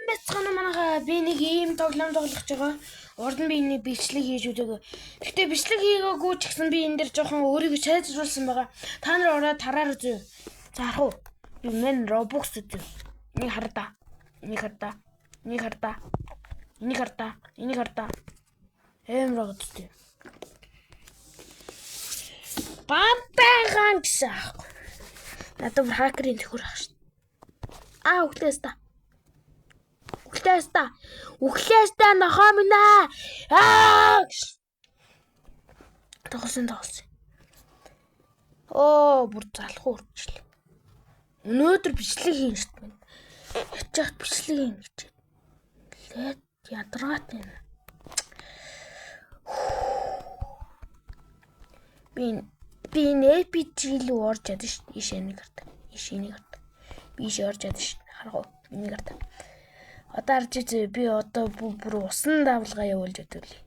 Мэцхан манайха би нэг ийм тоглоом тоглож байгаа. Урд нь би энэ бичлэг хийж үзээг. Гэхдээ бичлэг хийгээгүй ч гэсэн би энэ дэр жоохон өөрийгөө сайжруулсан байгаа. Та нар ороод тараар үзье. За харах уу. Би мен Roblox үзье. Энийг хардаа. Энийг хардаа. Энийг хардаа. Энийг хардаа. Энийг хардаа. Эмроо үзье. Бамбайгаан гэсэн аахгүй. Надад хакерийн төхөр ах шүү. Үхлээс та. Үхлээс та нохоо минь аа. Тогсон. Бүр залах үрчлээ. Өнөөдөр бичлэг хийн шүү дээ. Ячаад бичлэг хийн гэж. Лээд ядраад байна. Би NPG рүү орж чадсан шүү. Ишэнийг гардаг. Би иш орж чадсан шүү. Харах уу. Энийг гардаг. Одоо харж үзье. Би одоо бүр усан давлгаа явуулж өдөлий.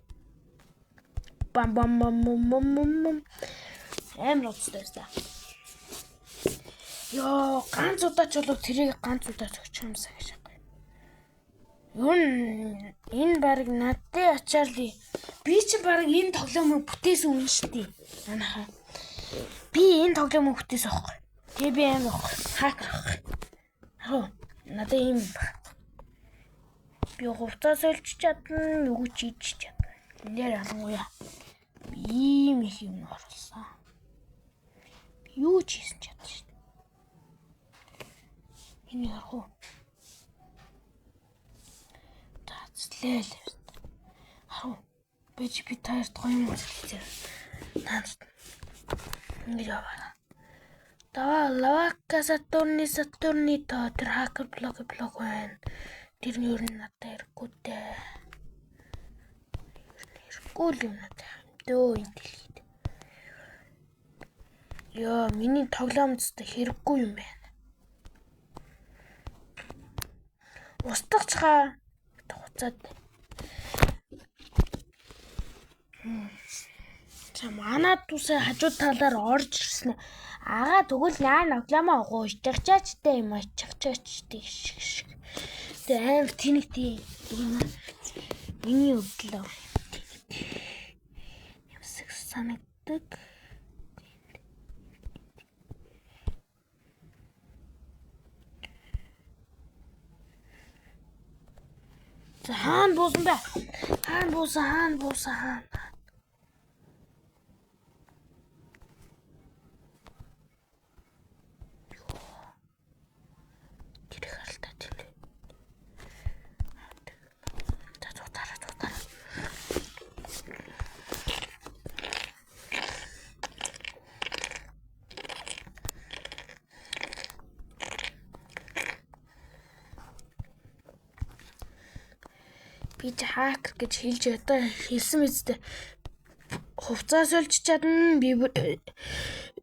Бам. Амар уцтай. Йоо, ганц удаач болов тэрийг ганц удаач өгч юмсаа гэж байна. Энэ баг надтай ачаалли. Би ч баг энэ тоглоомыг бүтээсэн хүн шүү дээ. Манайхаа. Би энэ тоглоомыг бүтээсэн аахгүй. Тэгээ би амар хакер аахгүй. Надад ийм би хувцас сольж чадна, юу ч хийж чадна. Нэр арангуя. Би ийм их юм оруулсан. Би юу ч хийсэн чадна шүү дээ. Энийг харах уу? Тацлээл. Харах уу? Би таард гоё юм хэлээ. Наад. Энийг аваа. Даваа лавака Сатурни то тэр хакер блог байна. Тэр нь юу надад ирэхгүй дээ. Ирэхгүй юм надад. Дөө идэлхийд. Яа, миний тоглоомцтой хэрэггүй юм байна. Устгацгаа хуцаад. Манай тусаа хажуу талаар орж ирсэн. Ага тэгвэл наа тоглоомоо гуйчагчаачтай юм ачагчаачтай шиг. Тэгээ аим тэнэгтэй. Миний өвдлөө. Ямсаг санагддаг. За хаана буусан бэ? Хаана буусан. Би хакер гэж хэлж одоо хэлсэн мэт хувцас олж чадна. Би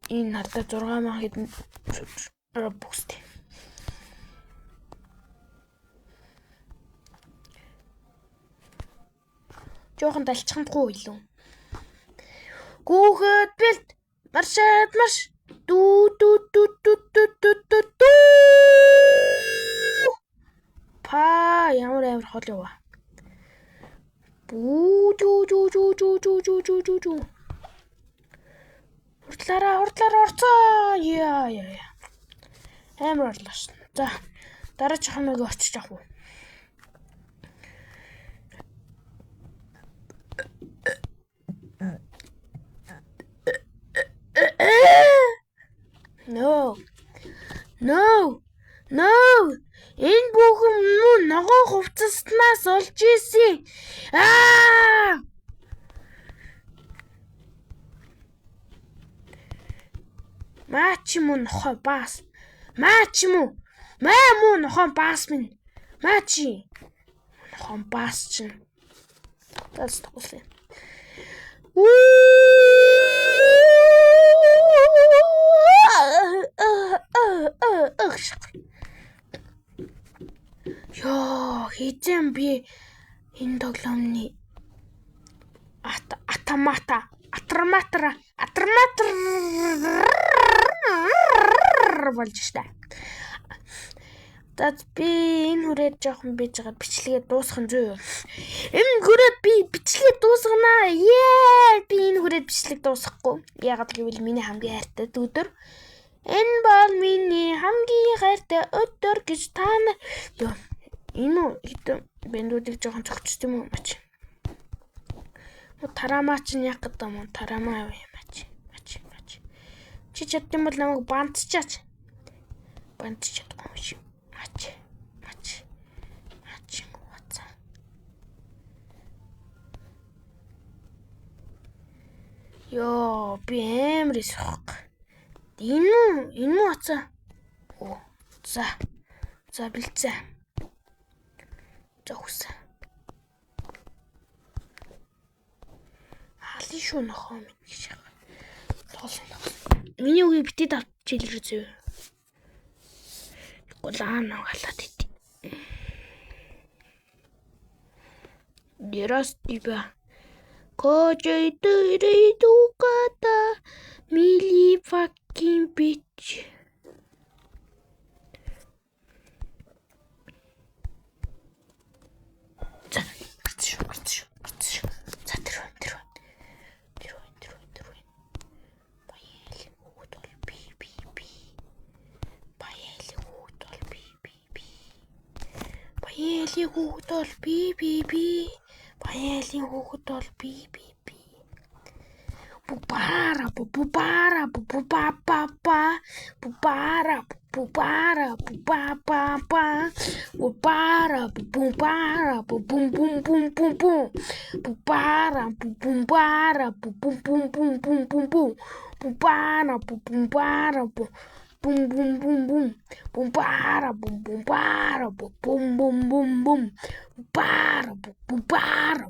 энэ надад 6,000 хэдэн Robux-тэй. Жохон далчхандгүй илүү. Гүүхэд бэлт марш. Дүү. Па ямар хол яваа. Жу. Хурдлаараа орцоо. Яа. Амар орлоош. За, дараа чамайг очиж авах уу? No. Энэ бүхэн ногоо хувцаснаас олж ийсэн. Маач юм уу нохоо бас. Маач юм уу? Маа муу нохоо бас минь. Маачи. Нохоо бас чинь. Тас тохлоо. Ёо, хийжэн би энэ тоглоомны атраматра болж штэ. За би энэ хүрээд жоохон бийж байгаа бичлэгээ дуусгах нь зөө. Энэ хүрээд би бичлэгээ дуусгана. Би энэ хүрээд бичлэг дуусгахгүй. Ягаад гэвэл миний хамгийн хайртай өдөр. Энэ бол миний хамгийн хайртай өдөр гэж та нар. Энэ бэндүүдийг жоохон зөгчд юм уу мач. Тарамаа чинь яг гэдэг юм. Тарамаа мач. Чи чадсан бол намайг бантчаач. Бантчаадгүй юм шиг. Мач. Вацаа. Йоо, би амар исэх. Энэ вацаа. Оо, за бэлцээ. Зогсоо. Халин шүү нөхөө минь гэж. Миний үгийг битээ давч илрээ зөө. Гулаана галаад идэв. Дэрас тиба. Кожей дэрэй дуката мили fucking bitch. Гарч. За тэр. Баялын хүүхэд бол би. Баялын хүүхэд бол би. Бубара. Boom boom boom boom boom para boom boom para boom boom boom boom para boom para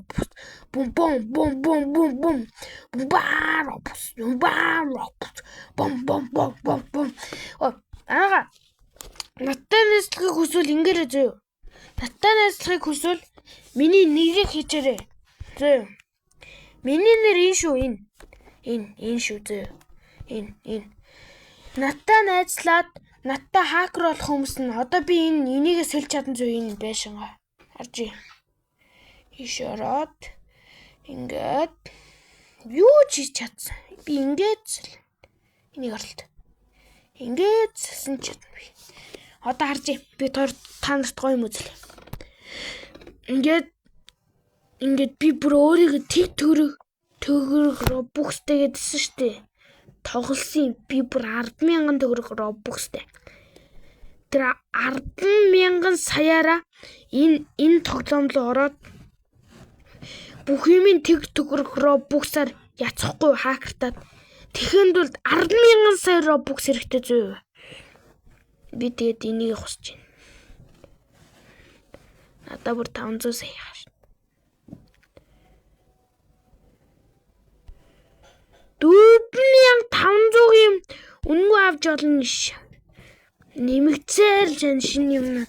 boom boom boom boom boom boom para boom boom ага наттай нэслэхийг хүсвэл ингээрэй зөө. Наттай нэслэхийг хүсвэл миний нэрийг хийчээрэй. Зөө. Миний нэр энэ шүү энэ шүү зөө. Энэ Наттай найзлаад наттай хакер болох хүмүүс нь одоо би энийгээ сольж чадсан зөө энэ байшингаа. Харж. Иш ороод ингээд юу ч хийж чадсан. Би ингээд энийг орлоо. Ингээд салсан ч чадна би. Одоо харж би та нарт гоё юм үзэл. Ингээд би бүр өөрийгөө тэг төгрөг робокстэй гэдсэн штэ. Тоглосон би бүр 10,000 төгрөг робокстэй. Тэр 10,000 саяараа энэ тоглоом руу ороод бүх юмын тэг төгрөг робоксаар яцхгүй хакертаад тэгэхэд бол 10,000 сая робокс хэрэгтэй зөө. Би тэгээд энийг хусч байна. Надад бүр 500 сая яаш. $4,500 юм үнгүй авч олно ш. Нэмэгцээр л шинэ юм наа.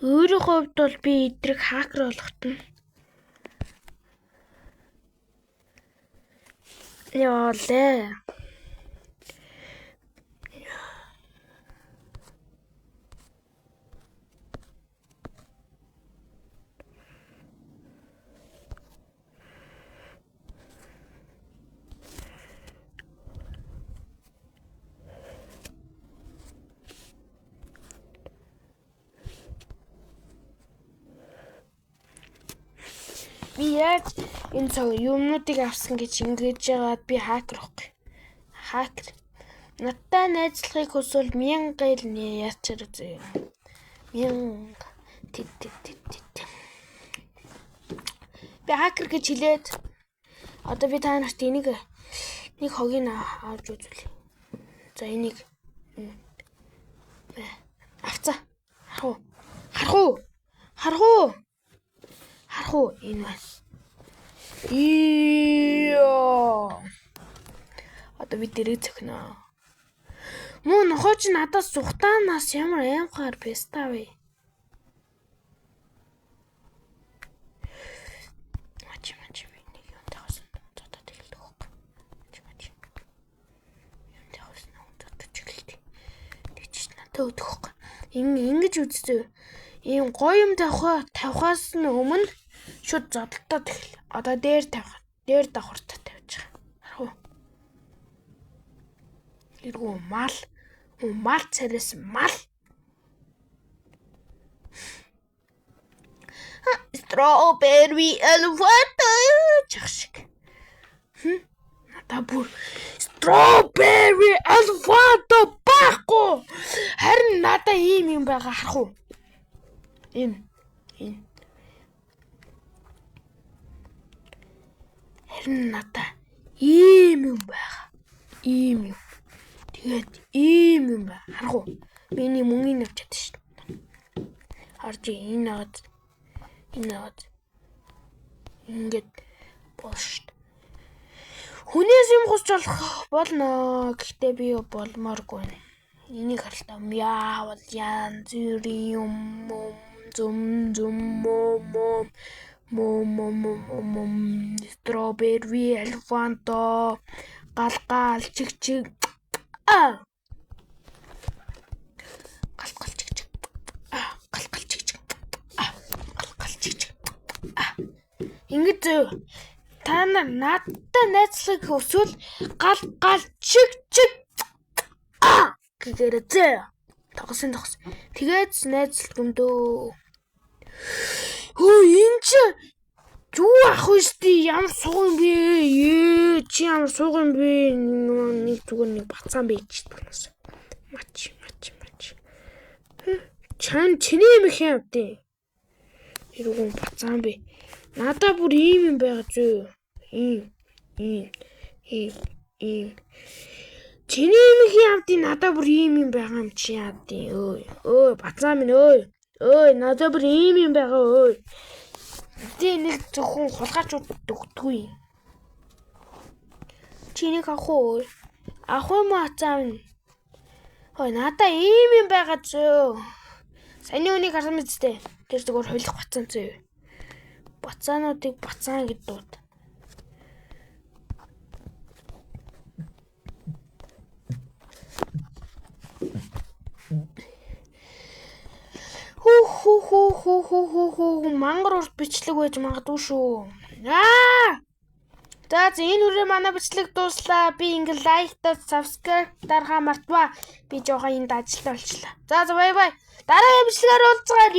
Өөрийн хувьд бол би эдрэг хакер болохт нь яалаа. Би яг энэ цаг юмнуудыг авсан гэж ингэж яагаад би хакер байхгүй. Хакер. Надтай найзлахыг хүсвэл 1000 гайл яачаар зөө. 1000 Би хакер гэж хэлээд одоо би та нарт нэг хогийг авч үзвэл. За энийг авцаа. Харах уу? Энэ байна. Одоо би дэрэг зөхнө. Мөн нохооч надаас зүхтаанаас ямар аимгаар пестаа вэ? Мачи нэг юм тагсан дотоод хэлдэг хөөх. төвдөх. Ингэж үзтээ. Ийм гоё юм тавихаас нь өмнө шууд зодолтоод эхэл. Одоо дээр давхартаа тавьж байгаа. Харах уу? Иргүү мал царайс мал. Strawberry elephant чагшиг. Надаа бүр strawberry elephant байхгүй. Харин надаа ийм юм байгаа харах уу? Энэ. Харин надаа ийм юм байгаа. Ийм юм. Тэгээд ийм юм байна. Харах уу? Миний мөнгөний авч чадсан шүү дээ. Харж энэ аваад ингээд боош. Хүнээс юм хусч болно. Гэхдээ би болмооргүй. Энийг харалтаа яавал янз бүрийн юм strawberry elephant галгал чиг ингэж та нар надтай найзлахыг хүсвэл гал чиг гэгэрэ зэ тогсон. Тэгээд найзлах юм дөө. Хөө энэ чи юу ах вэ штий ямар сууг юм бэ? Чи ямар сууг юм бэ? Нэг зүгээр нэг бацаан байж талаас. Мач. Чиний юм их юм дээ. Иргэн бацаан бэ. Надаа бүр ийм юм байгаа зөө. Ийм. Чиний юм их юм надаа бүр ийм юм байгаа юм чи яадیں۔ Ой, бацаан минь ой. Надаа бүр ийм юм байгаа ой. Тэ нэг зөвхөн хулгайч өгдөггүй. Чи нэг авах уу? Авах юм уу ацаав? Ой, надаа ийм юм байгаа зөө. Саяны үнийг харсан мэт дээ. Тэр зүгээр хойлох бацаан зөө. Бацаануудыг бацаан гэж дууд. Мангар урт бичлэг байж магадгүй шүү. За энэ хүрээ манай бичлэг дууслаа. Би ингээ лайктаа, subscribe дарахаа мартваа. Би жоохон энд ажилтаа болчлаа. За бай. Дараагийн бичлэгээр уулзцаар.